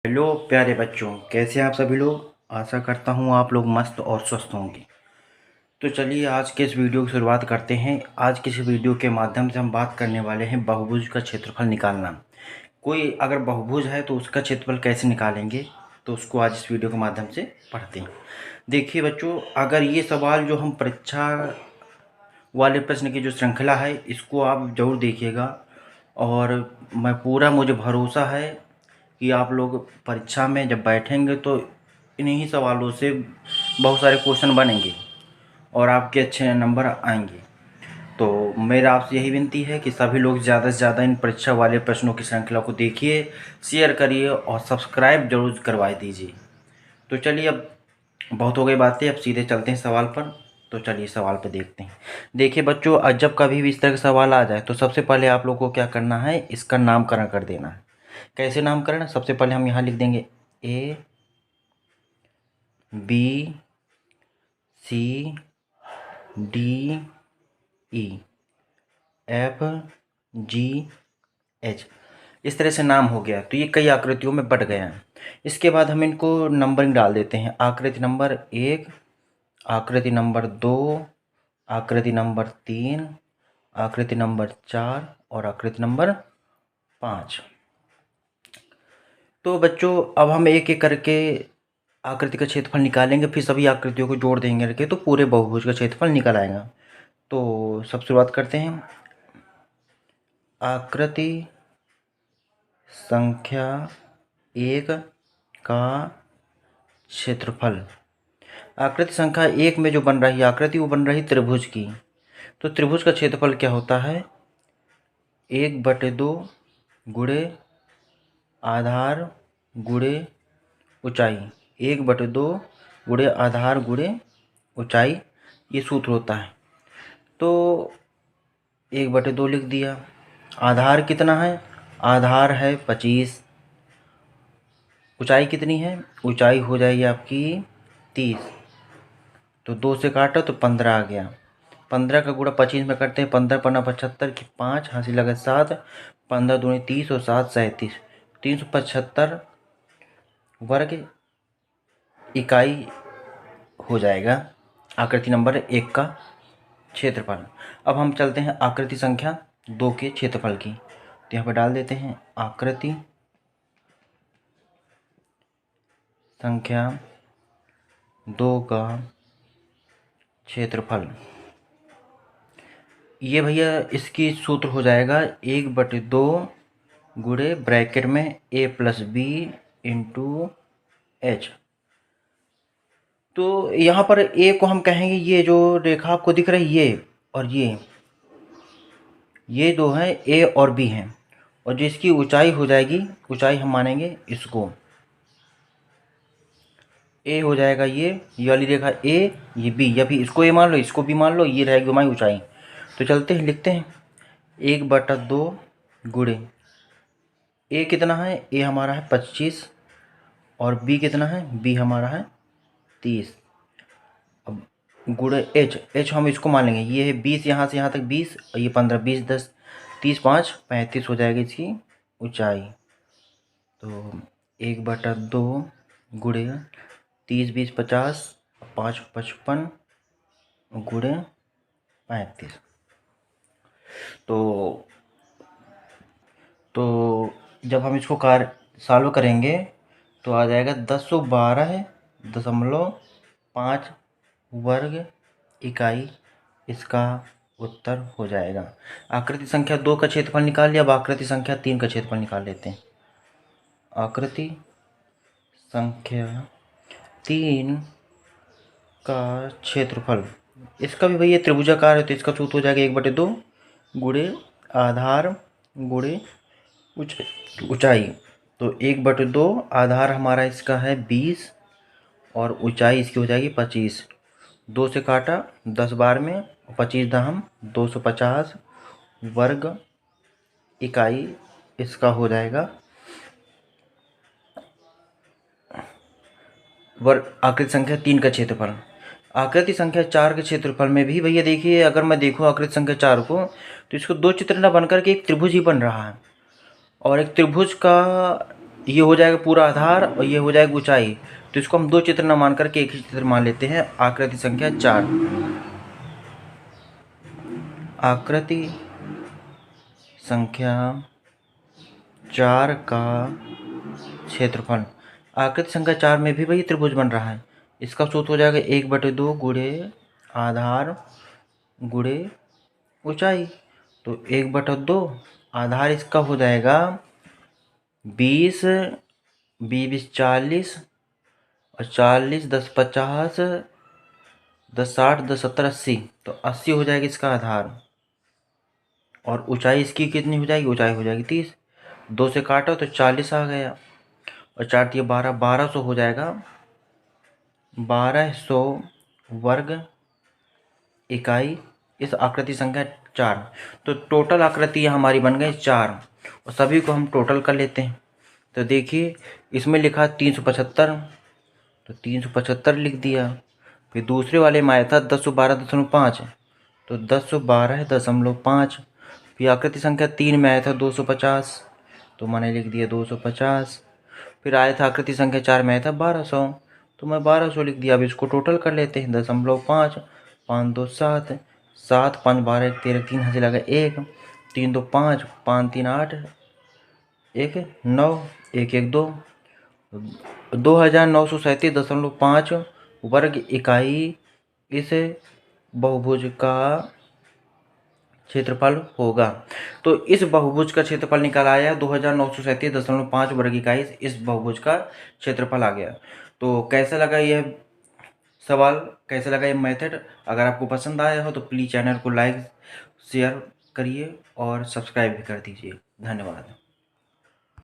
Hello प्यारे बच्चों, कैसे हैं आप सभी लोग। आशा करता हूँ आप लोग मस्त और स्वस्थ होंगे। तो चलिए आज के इस वीडियो की शुरुआत करते हैं। आज के इस वीडियो के माध्यम से हम बात करने वाले हैं बहुभुज का क्षेत्रफल निकालना। कोई अगर बहुभुज है तो उसका क्षेत्रफल कैसे निकालेंगे, तो उसको आज इस वीडियो के माध्यम से पढ़ते हैं। देखिए बच्चों, अगर ये सवाल जो हम परीक्षा वाले प्रश्न की जो श्रृंखला है इसको आप ज़रूर देखिएगा, और मुझे भरोसा है कि आप लोग परीक्षा में जब बैठेंगे तो इन्हीं सवालों से बहुत सारे क्वेश्चन बनेंगे और आपके अच्छे नंबर आएंगे। तो मेरा आपसे यही विनती है कि सभी लोग ज़्यादा से ज़्यादा इन परीक्षा वाले प्रश्नों की श्रृंखला को देखिए, शेयर करिए और सब्सक्राइब जरूर करवा दीजिए। तो चलिए, अब बहुत हो गई बातें, अब सीधे चलते हैं सवाल पर। तो चलिए सवाल पर देखते हैं। देखिए बच्चों, जब कभी भी इस तरह का सवाल आ जाए तो सबसे पहले आप लोग को क्या करना है, इसका नामकरण कर देना है। कैसे नामकरण? सबसे पहले हम यहाँ लिख देंगे A B C D E F G H, इस तरह से नाम हो गया। तो ये कई आकृतियों में बट गया है। इसके बाद हम इनको नंबरिंग डाल देते हैं। आकृति नंबर 1, आकृति नंबर 2, आकृति नंबर 3, आकृति नंबर 4 और आकृति नंबर 5। तो बच्चों अब हम एक एक करके आकृति का क्षेत्रफल निकालेंगे, फिर सभी आकृतियों को जोड़ देंगे रखे तो पूरे बहुभुज का क्षेत्रफल निकल आएगा। तो सब शुरुआत करते हैं। आकृति संख्या 1 का क्षेत्रफल। आकृति संख्या 1 में जो बन रही आकृति वो बन रही त्रिभुज की। तो त्रिभुज का क्षेत्रफल क्या होता है? 1/2 गुणे आधार गुणे ऊंचाई। 1/2 गुणे आधार गुणे ऊंचाई, ये सूत्र होता है। तो 1/2 लिख दिया। आधार कितना है? आधार है 25। ऊंचाई कितनी है? ऊंचाई हो जाएगी आपकी 30। तो 2 से काटो तो 15 आ गया। 15 का गुणा 25 में करते हैं। 15 पन्ना 75 की 5 हंसी लगे 7, 15 दूनी 30 और 7 37, 375 वर्ग इकाई हो जाएगा आकृति नंबर 1 का क्षेत्रफल। अब हम चलते हैं आकृति संख्या 2 के क्षेत्रफल की। तो यहाँ पर डाल देते हैं आकृति संख्या 2 का क्षेत्रफल। ये भैया इसकी सूत्र हो जाएगा 1/2 गुणे ब्रैकेट में a+b इंटू एच। तो यहाँ पर a को हम कहेंगे, ये जो रेखा आपको दिख रही है और ये दो हैं a और b हैं, और जो इसकी ऊंचाई हो जाएगी, ऊंचाई हम मानेंगे इसको a हो जाएगा। ये वाली रेखा a, ये b, या भी इसको a मान लो, इसको b मान लो, ये रहेगी हमारी ऊंचाई। तो चलते हैं, लिखते हैं 1/2 गुणे a कितना है? a हमारा है 25 और b कितना है? b हमारा है 30। अब गुणे h हम इसको मान लेंगे, ये है 20, यहाँ से यहाँ तक 20 और ये 15, 20 10 30 5 35 हो जाएगी इसकी ऊंचाई। तो 1/2 गुणे 30 20 50 5 55 गुणे 35। तो जब हम इसको सॉल्व करेंगे तो आ जाएगा 1012.5 वर्ग इकाई, इसका उत्तर हो जाएगा। आकृति संख्या 2 का क्षेत्रफल निकाल लिया। अब आकृति संख्या 3 का क्षेत्रफल निकाल लेते हैं। आकृति संख्या 3 का क्षेत्रफल, इसका भी भैया त्रिभुजाकार है तो इसका सूत्र हो जाएगा 1/2 गुणे आधार गुणे ऊंचाई। तो 1/2 आधार हमारा इसका है 20 और ऊंचाई इसकी हो जाएगी 25। 2 से काटा 10 बार में, 25 दहम 250 वर्ग इकाई, इसका हो जाएगा वर्ग। आकृति संख्या 3 का क्षेत्रफल। आकृति संख्या 4 के क्षेत्रफल में भी भैया देखिए, अगर मैं देखूँ आकृति संख्या 4 को तो इसको दो चित्र न बनकर के एक त्रिभुज ही बन रहा है। और एक त्रिभुज का ये हो जाएगा पूरा आधार और ये हो जाएगा ऊंचाई। तो इसको हम दो चित्र न मान करके एक ही चित्र मान लेते हैं। आकृति संख्या 4, आकृति संख्या 4 का क्षेत्रफल। आकृति संख्या 4 में भी वही त्रिभुज बन रहा है। इसका सूत्र हो जाएगा 1/2 गुणे आधार गुणे ऊंचाई। तो 1/2 आधार इसका हो जाएगा 20, 20 40 और 40 10 50 10 60 10 70 80। तो 80 हो जाएगी इसका आधार। और ऊंचाई इसकी कितनी हो जाएगी? ऊंचाई हो जाएगी 30। 2 से काटो तो 40 आ गया और 4 दिए 12, 1200 हो जाएगा। 1200 वर्ग इकाई इस आकृति संख्या 4। तो टोटल आकृतियाँ हमारी बन गई 4 और सभी को हम टोटल कर लेते हैं। तो देखिए इसमें लिखा 375, तो 375 लिख दिया। फिर दूसरे वाले में आया था 1012.5, तो 1012.5। फिर आकृति संख्या 3 में आया था 250, तो मैंने लिख दिया 250। फिर आया था आकृति संख्या 4 में आया था 1200, तो मैं 1200 लिख दिया। अब इसको टोटल कर लेते हैं। 0.5, 5 2 7, 7 5 12 1 13, 3 हाथ लगा 1, 3 2 5, 5 3 8, 1 9, 1 1 2, 2937.5 वर्ग इकाई इस बहुभुज का क्षेत्रफल होगा। तो इस बहुभुज का क्षेत्रफल निकल आया 2937.5 वर्ग इकाई इस बहुभुज का क्षेत्रफल आ गया। तो कैसा लगा यह सवाल, कैसा लगा ये मेथड? अगर आपको पसंद आया हो तो प्लीज़ चैनल को लाइक शेयर करिए और सब्सक्राइब भी कर दीजिए। धन्यवाद।